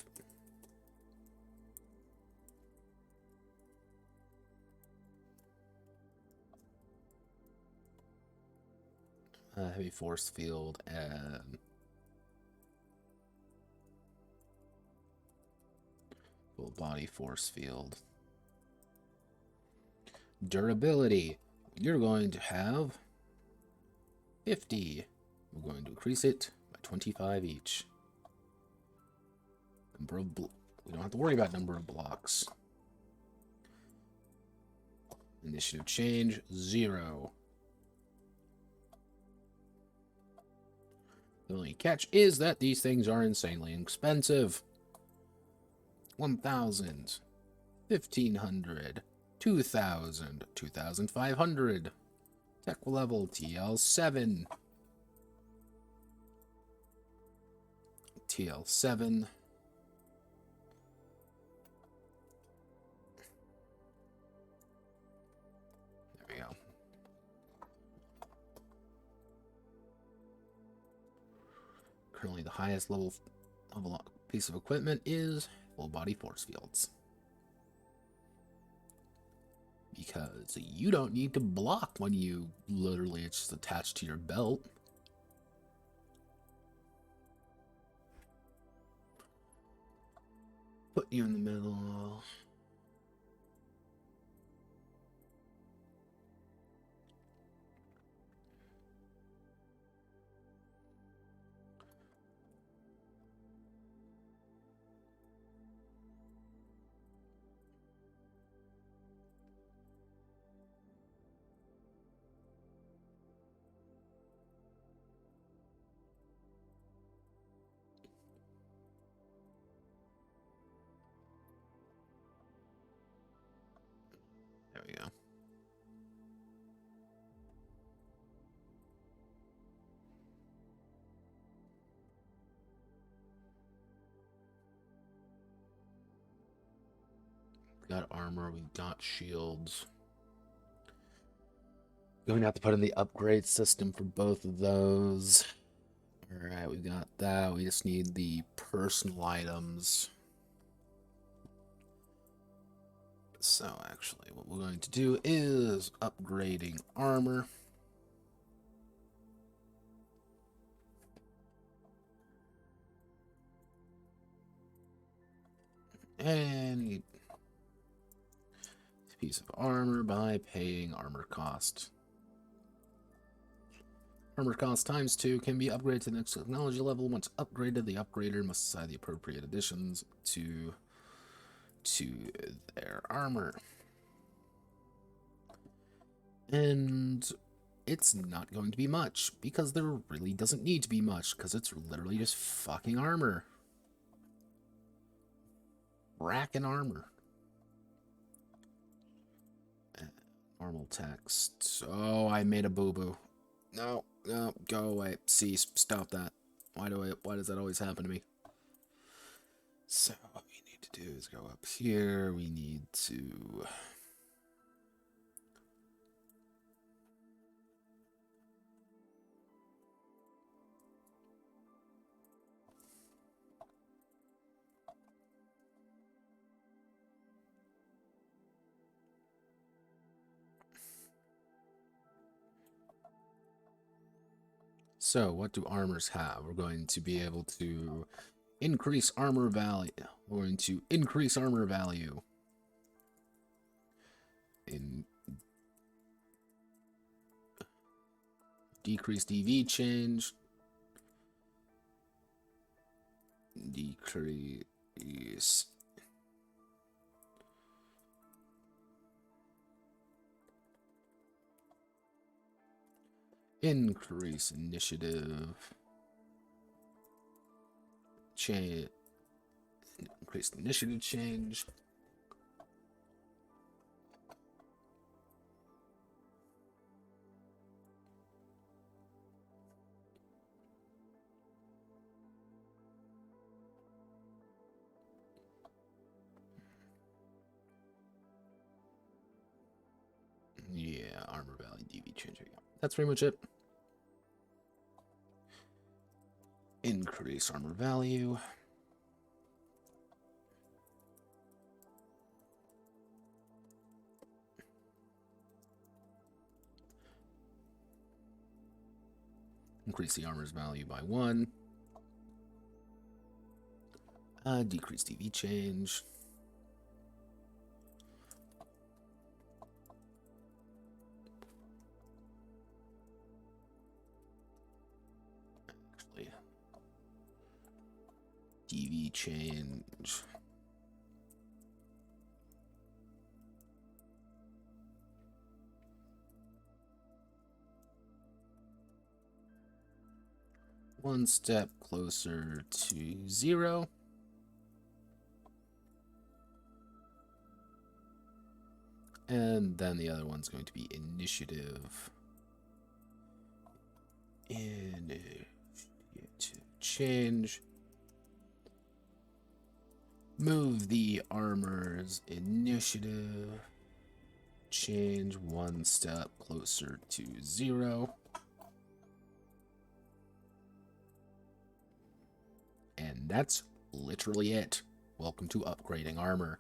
Heavy force field and full body force field. Durability, you're going to have 50. We're going to increase it by 25 each. Number of we don't have to worry about number of blocks. Initiative change 0. The only catch is that these things are insanely expensive. 1,000, 1,500, 2,000, 2,500. Tech level TL7. TL7. There we go. Currently the highest level piece of equipment is full body force fields. Because you don't need to block when you literally, it's just attached to your belt. Put you in the middle. There we go. We got armor, we got shields. Going to have to put in the upgrade system for both of those. Alright, we got that. We just need the personal items. So actually, what we're going to do is upgrading armor. Any piece of armor by paying armor cost. Armor cost times 2 can be upgraded to the next technology level. Once upgraded, the upgrader must assign the appropriate additions to their armor. And it's not going to be much, because there really doesn't need to be much, because it's literally just fucking armor. Racking armor. Normal text. Oh, I made a boo-boo. No, no, go away. Cease. Stop that. Why does that always happen to me? So what we need to do is go up here. We need to So, what do armors have? We're going to be able to increase armor value. We're going to increase armor value. In decreased EV change. Decrease. Increase initiative. Change. Increase initiative change. DV change. Yeah. That's pretty much it. Increase armor value. Increase the armor's value by 1. Decrease DV change. Actually, DV change. One step closer to 0. And then the other one's going to be initiative. Initiative change. Move the armor's initiative. Change 1 step closer to 0. And that's literally it. Welcome to upgrading armor.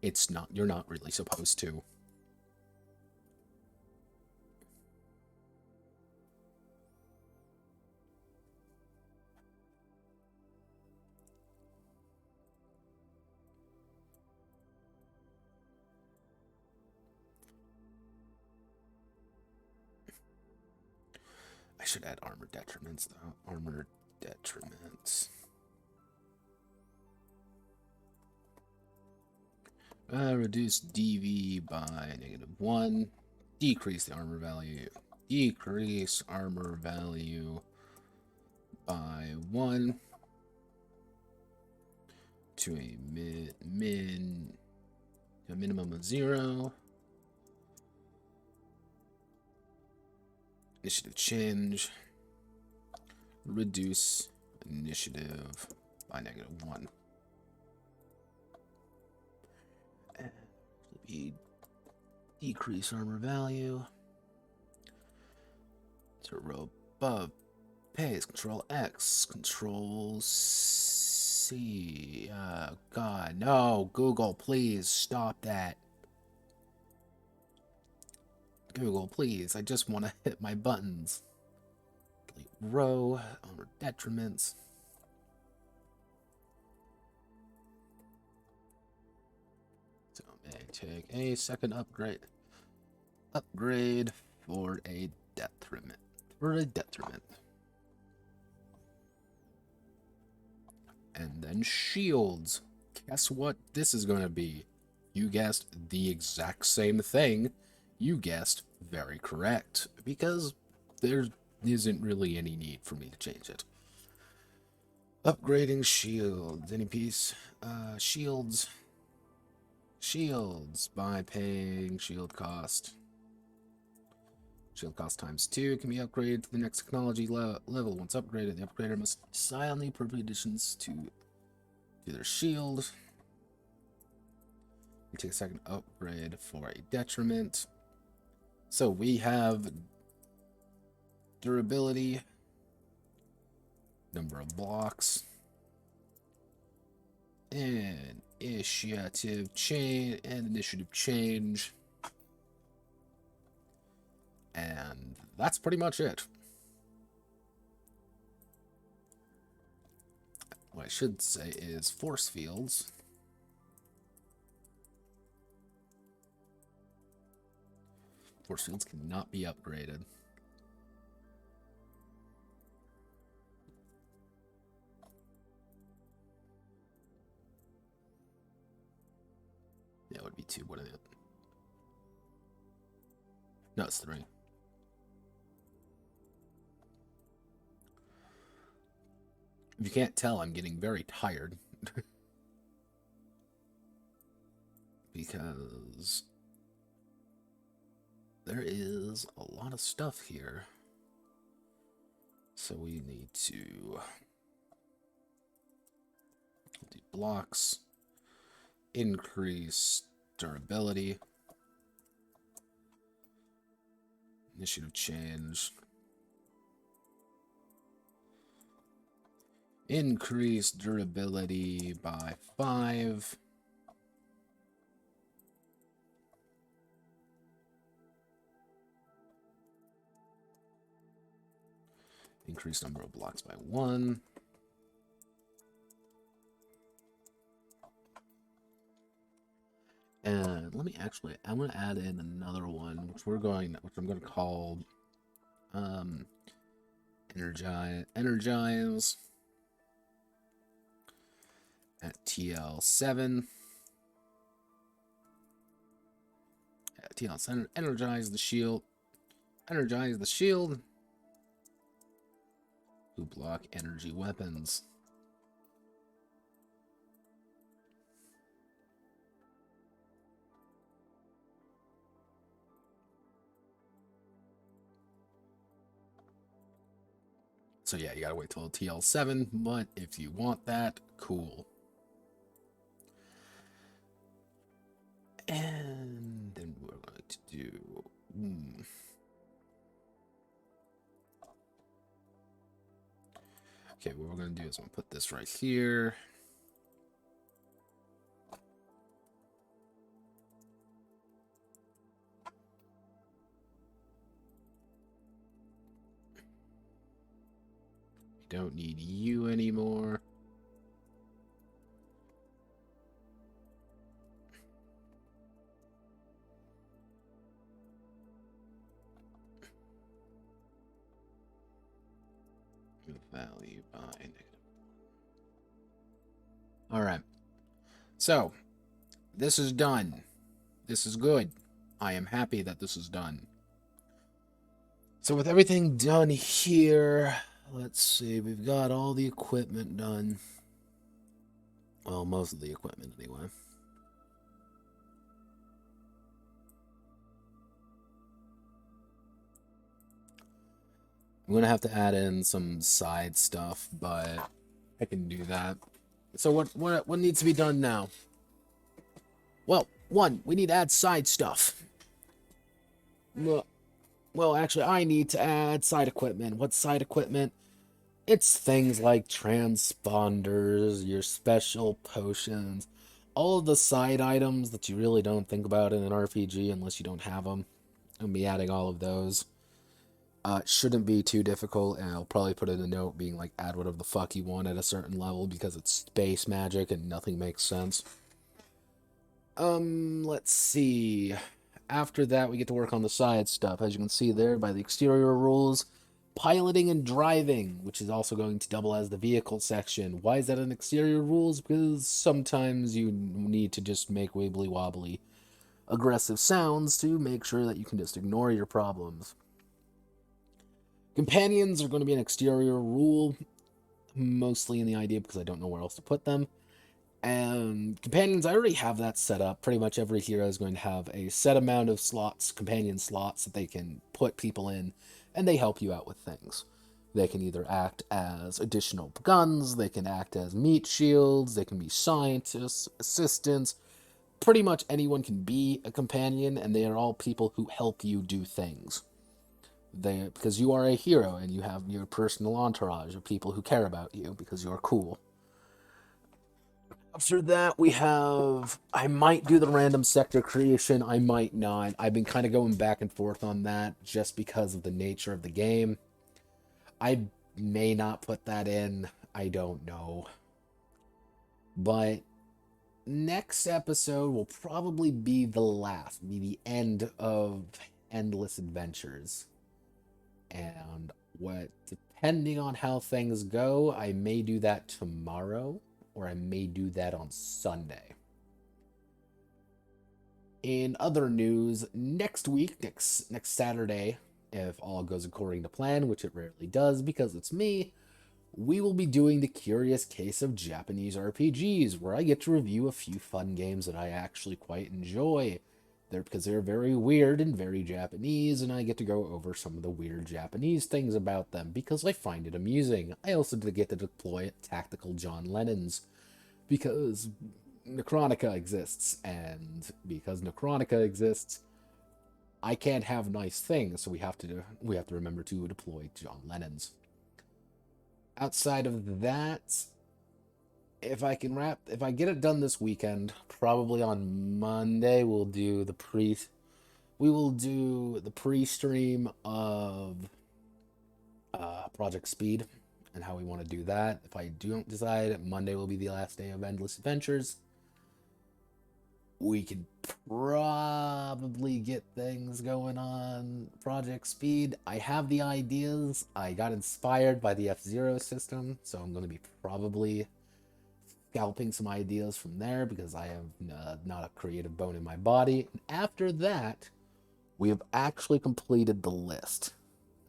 It's not, you're not really supposed to. I should add armor detriments though. Armor detriments. Reduce DV by -1. Decrease the armor value. Decrease armor value by 1 to a minimum of 0. Initiative change. Reduce initiative by -1. Decrease armor value. To row above. Pace. Control X. Control C. God, no. Google, please stop that. Google, please. I just want to hit my buttons. Delete row. Armor detriments. So may take a second upgrade. Upgrade for a detriment. And then shields. Guess what this is going to be? You guessed the exact same thing. You guessed very correct. Because there isn't really any need for me to change it. Upgrading shields. Any piece? Shields. Shields by paying shield cost. Shield cost ×2 can be upgraded to the next technology level. Once upgraded, the upgrader must silently appropriate additions to their shield. You take a second upgrade for a detriment. So we have durability, number of blocks, and initiative change. And that's pretty much it. What I should say is force fields. Force fields cannot be upgraded. That would be 2, wouldn't it? No, it's 3. If you can't tell, I'm getting very tired. Because there is a lot of stuff here. So we need to do blocks, increase durability, Initiative change. Increase durability by 5. Increase number of blocks by 1. And let me actually, I'm going to add in another one, which I'm going to call energize at TL7. At TL7, energize the shield. Energize the shield. Who block energy weapons. So yeah, you gotta wait till TL7, but if you want that, cool. And then we're going to do... Okay, what we're going to do is I'm going to put this right here. We don't need you anymore. Value by negative. All right. So, this is done. This is good. I am happy that this is done. So with everything done here, let's see. We've got all the equipment done. Well, most of the equipment anyway. I'm going to have to add in some side stuff, but I can do that. So what needs to be done now? Well, one, we need to add side stuff. Well, actually, I need to add side equipment. What's side equipment? It's things like transponders, your special potions, all of the side items that you really don't think about in an RPG unless you don't have them. I'll be adding all of those. It shouldn't be too difficult, and I'll probably put in a note being like, add whatever the fuck you want at a certain level because it's space magic and nothing makes sense. Let's see. After that, we get to work on the side stuff. As you can see there, by the exterior rules, piloting and driving, which is also going to double as the vehicle section. Why is that an exterior rules? Because sometimes you need to just make wibbly-wobbly aggressive sounds to make sure that you can just ignore your problems. Companions are going to be an exterior rule, mostly in the idea because I don't know where else to put them. And companions, I already have that set up. Pretty much every hero is going to have a set amount of slots, companion slots, that they can put people in, and they help you out with things. They can either act as additional guns, they can act as meat shields, they can be scientists, assistants. Pretty much anyone can be a companion, and they are all people who help you do things. Because you are a hero, and you have your personal entourage of people who care about you because you're cool. After that, we have... I might do the random sector creation, I might not. I've been kind of going back and forth on that just because of the nature of the game. I may not put that in. I don't know. But next episode will probably be the last. Be the end of Endless Adventures. And depending on how things go, I may do that tomorrow, or I may do that on Sunday. In other news, next week, next Saturday, if all goes according to plan, which it rarely does because it's me, we will be doing the Curious Case of Japanese RPGs, where I get to review a few fun games that I actually quite enjoy. Because they're very weird and very Japanese, and I get to go over some of the weird Japanese things about them because I find it amusing. I also get to deploy tactical John Lennons because Necronica exists, and because Necronica exists, I can't have nice things, so we have to remember to deploy John Lennon's. Outside of that, if I get it done this weekend, probably on Monday we will do the pre-stream of Project Speed and how we want to do that. If I don't decide, Monday will be the last day of Endless Adventures. We could probably get things going on Project Speed. I have the ideas. I got inspired by the F-Zero system, so I'm going to be probably scalping some ideas from there because I have not a creative bone in my body. And after that, we have actually completed the list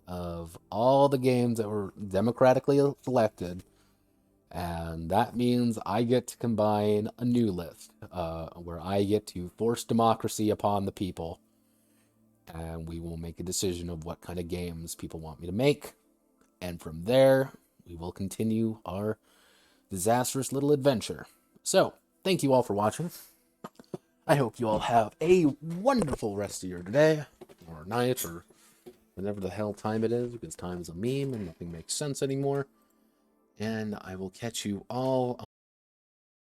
of all the games that were democratically selected, and that means I get to combine a new list where I get to force democracy upon the people, and we will make a decision of what kind of games people want me to make, and from there we will continue our disastrous little adventure. So thank you all for watching. I hope you all have a wonderful rest of your day or night or whenever the hell time it is, because time is a meme and nothing makes sense anymore. And I will catch you all